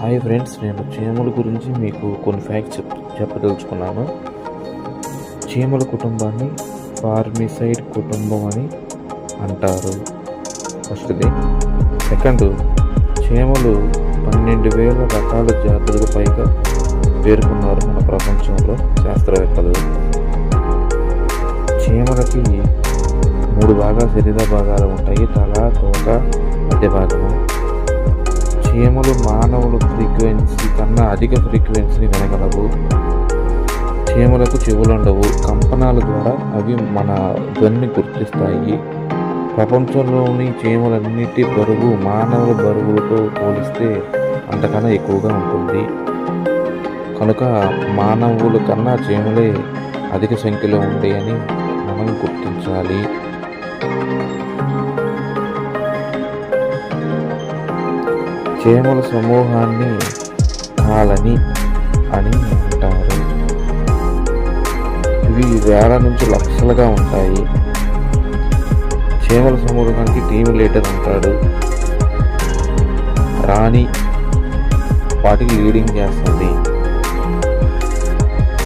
Hi friends, నేను చీమల గురించి మీకు కొన్ని ఫ్యాక్ట్స్ చెప్పదలుచుకున్నాను. చీమల కుటుంబాన్ని ఫార్మిసైడ్ కుటుంబం అని అంటారు. ఫస్ట్ది. సెకండ్, చీమలు 12,000 రకాల జాతులకు పైగా పేర్కొన్నారు మన ప్రపంచంలో శాస్త్రవేత్తలు. చీమలకి 3 శరీర భాగాలు ఉంటాయి: తల, తోక, మధ్య భాగము. చీమలు మానవుల ఫ్రీక్వెన్సీ కన్నా అధిక ఫ్రీక్వెన్సీని వినగలవు. చీమలకు చెవులు ఉండవు. కంపనాల ద్వారా అవి మన ధ్వనిని గుర్తిస్తాయి. ప్రపంచంలోని చీమలన్నిటి బరువు మానవుల బరువులతో పోలిస్తే అంతకన్నా ఎక్కువగా ఉంటుంది. కనుక మానవుల కన్నా చీమలే అధిక సంఖ్యలో ఉంటాయని మనం గుర్తించాలి. చీమల సమూహాన్ని కాలనీ అని అంటారు. ఇవి వేల నుంచి లక్షలుగా ఉంటాయి. చీమల సమూహానికి టీమ్ లీడర్ ఉంటాడు. రాణి వాటికి లీడింగ్ చేస్తుంది.